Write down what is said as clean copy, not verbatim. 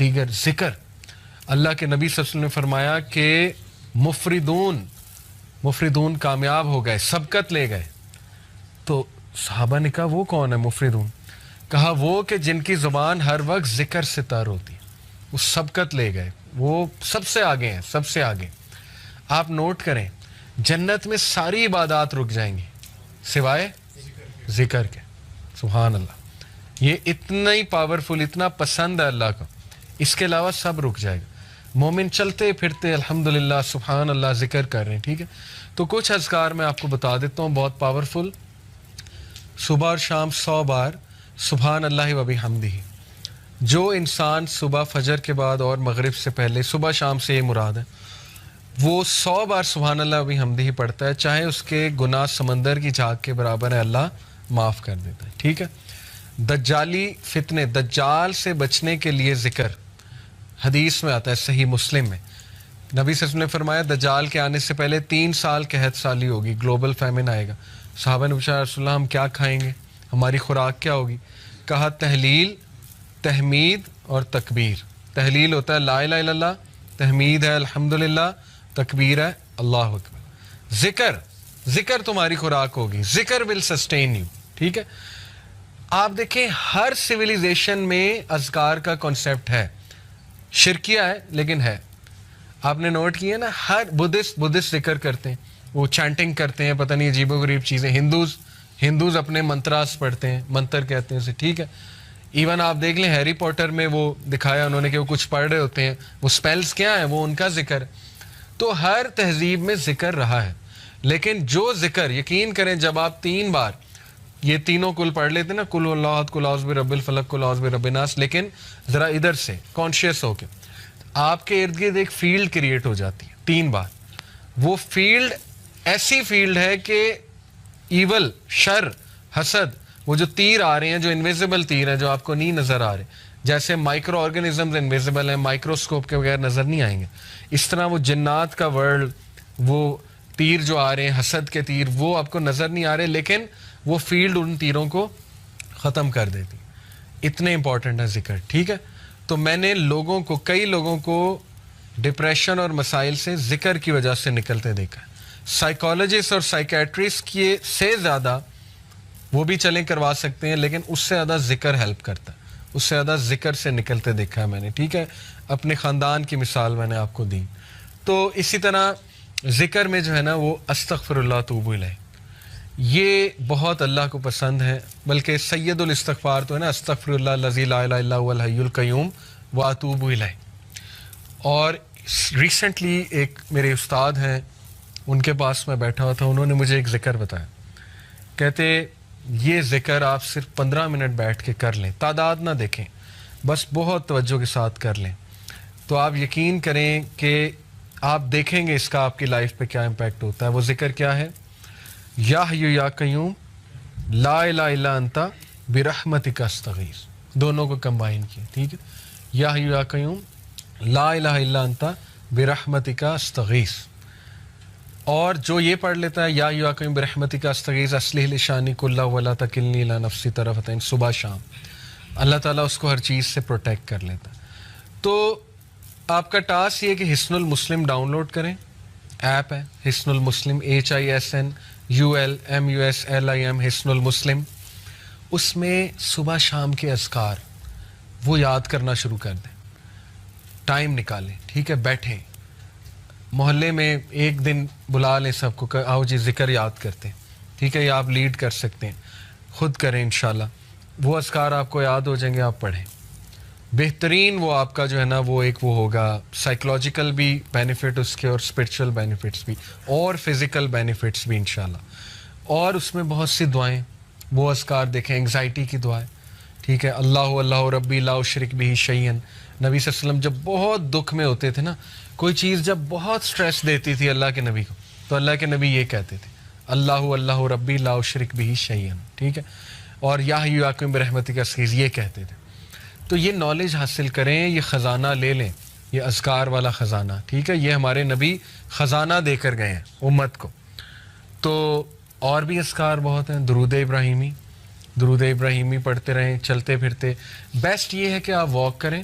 دیگر ذکر. اللہ کے نبی صلی اللہ علیہ وسلم نے فرمایا کہ مفردون کامیاب ہو گئے, سبقت لے گئے. تو صحابہ نے کہا وہ کون ہے مفردون؟ کہا وہ کہ جن کی زبان ہر وقت ذکر سے تر ہوتی ہے, وہ سبقت لے گئے, وہ سب سے آگے ہیں, سب سے آگے. آپ نوٹ کریں, جنت میں ساری عبادات رک جائیں گی سوائے ذکر کے. سبحان اللہ, یہ اتنا ہی پاورفل, اتنا پسند ہے اللہ کو, اس کے علاوہ سب رک جائے گا. مومن چلتے پھرتے الحمدللہ سبحان اللہ ذکر کر رہے ہیں. ٹھیک ہے, تو کچھ اذکار میں آپ کو بتا دیتا ہوں بہت پاورفل. صبح اور شام 100 بار سبحان اللہ و بحمدہ. جو انسان صبح فجر کے بعد اور مغرب سے پہلے, صبح شام سے یہ مراد ہے, وہ 100 بار سبحان اللہ و بحمدہ پڑھتا ہے, چاہے اس کے گناہ سمندر کی جھاگ کے برابر ہے, اللہ معاف کر دیتا ہے. ٹھیک ہے. دجالی فتنے, دجال سے بچنے کے لیے ذکر, حدیث میں آتا ہے صحیح مسلم میں, نبی صلی اللہ علیہ وسلم نے فرمایا دجال کے آنے سے پہلے 3 سال قحط سالی ہوگی, گلوبل فیمن آئے گا. صحابہ نے پوچھا رسول اللہ ہم کیا کھائیں گے, ہماری خوراک کیا ہوگی؟ کہا تحلیل, تحمید اور تکبیر. تحلیل ہوتا ہے لا الہ الا اللہ, تحمید ہے الحمدللہ, تکبیر ہے اللہ اکبر. ذکر تمہاری خوراک ہوگی, ذکر ول سسٹین یو. ٹھیک ہے. آپ دیکھیں ہر سویلائزیشن میں اذکار کا کنسیپٹ ہے, شرکیہ ہے لیکن ہے. آپ نے نوٹ کیا نا, ہر بدھسٹ ذکر کرتے ہیں, وہ چانٹنگ کرتے ہیں, پتہ نہیں عجیب و غریب چیزیں. ہندوز اپنے منتراس پڑھتے ہیں, منتر کہتے ہیں اسے. ٹھیک ہے. ایون آپ دیکھ لیں ہیری پوٹر میں وہ دکھایا انہوں نے کہ وہ کچھ پڑھ رہے ہوتے ہیں, وہ سپیلز کیا ہیں, وہ ان کا ذکر. تو ہر تہذیب میں ذکر رہا ہے, لیکن جو ذکر, یقین کریں جب آپ 3 بار یہ تینوں کل پڑھ لیتے نا, کل اللہ احد, کل اعوذ برب الفلق, کل اعوذ برب الناس, لیکن ذرا ادھر سے کانشیس ہو کے آپ کے ارد گرد ایک فیلڈ کریٹ ہو جاتی ہے 3 بار. وہ فیلڈ ایسی فیلڈ ہے کہ ایول, شر, حسد, وہ جو تیر آ رہے ہیں, جو انویزیبل تیر ہیں جو آپ کو نہیں نظر آ رہے, جیسے مائکرو آرگنزمز انویزیبل ہیں, مائکروسکوپ کے بغیر نظر نہیں آئیں گے, اس طرح وہ جنات کا ورلڈ, وہ تیر جو آ رہے ہیں, حسد کے تیر, وہ آپ کو نظر نہیں آ رہے, لیکن وہ فیلڈ ان تیروں کو ختم کر دیتی. اتنے امپورٹنٹ ہے ذکر. ٹھیک ہے. تو میں نے کئی لوگوں کو ڈپریشن اور مسائل سے ذکر کی وجہ سے نکلتے دیکھا ہے. سائیکالوجسٹ اور سائیکیٹرسٹ سے زیادہ وہ بھی چلیں کروا سکتے ہیں, لیکن اس سے زیادہ ذکر ہیلپ کرتا ہے, اس سے زیادہ ذکر سے نکلتے دیکھا ہے میں نے. ٹھیک ہے. اپنے خاندان کی مثال میں نے آپ کو دی. تو اسی طرح ذکر میں جو ہے نا وہ استغفر اللہ توب الیہ, یہ بہت اللہ کو پسند ہے. بلکہ سید الاستغفار تو ہے نا, استغفر اللہ الذی لا الہ الا هو الحی القیوم واتوب الیہ. اور ریسنٹلی ایک میرے استاد ہیں, ان کے پاس میں بیٹھا ہوا تھا, انہوں نے مجھے ایک ذکر بتایا. کہتے یہ ذکر آپ صرف 15 منٹ بیٹھ کے کر لیں, تعداد نہ دیکھیں, بس بہت توجہ کے ساتھ کر لیں, تو آپ یقین کریں کہ آپ دیکھیں گے اس کا آپ کی لائف پہ کیا امپیکٹ ہوتا ہے. وہ ذکر کیا ہے؟ یا حی یا قیوم لا الہ الا انت برحمتک استغیث. دونوں کو کمبائن کیا. ٹھیک ہے. یا حی یا قیوم لا الہ الا انت برحمتک استغیث. اور جو یہ پڑھ لیتا ہے یا حی یا قیوم برحمتک استغیث اصلح لی شانی کلہ ولا تکلنی الی نفسی طرفۃ عین, صبح شام اللہ تعالیٰ اس کو ہر چیز سے پروٹیکٹ کر لیتا ہے. تو آپ کا ٹاسک یہ کہ حصن المسلم ڈاؤن لوڈ کریں, ایپ ہے حصن المسلم, HISNULMUSLIM, حصن المسلم. اس میں صبح شام کے اذکار وہ یاد کرنا شروع کر دیں, ٹائم نکالیں. ٹھیک ہے. بیٹھیں, محلے میں ایک دن بلا لیں سب کو, آؤ جی ذکر یاد کرتے ہیں. ٹھیک ہے. یا آپ لیڈ کر سکتے ہیں, خود کریں انشاءاللہ. وہ اذکار آپ کو یاد ہو جائیں گے, آپ پڑھیں. بہترین وہ آپ کا جو ہے نا وہ ایک وہ ہوگا, سائیکولوجیکل بھی بینیفٹ اس کے, اور اسپرچول بینیفٹس بھی, اور فزیکل بینیفٹس بھی انشاءاللہ. اور اس میں بہت سی دعائیں, وہ اذکار دیکھیں, انگزائٹی کی دعائیں. ٹھیک ہے. اللہ ربی لا اشرک بہ شیئا. نبی صلی اللہ علیہ وسلم جب بہت دکھ میں ہوتے تھے نا, کوئی چیز جب بہت سٹریس دیتی تھی اللہ کے نبی کو, تو اللہ کے نبی یہ کہتے تھے اللہ ربی لا اشرک بہ شیئا. ٹھیک ہے. اور یا حی یا قیوم برحمتک استغیث یہ کہتے تھے. تو یہ نالج حاصل کریں, یہ خزانہ لے لیں, یہ اذکار والا خزانہ. ٹھیک ہے. یہ ہمارے نبی خزانہ دے کر گئے ہیں امت کو. تو اور بھی اذکار بہت ہیں. درود ابراہیمی پڑھتے رہیں چلتے پھرتے. بیسٹ یہ ہے کہ آپ واک کریں,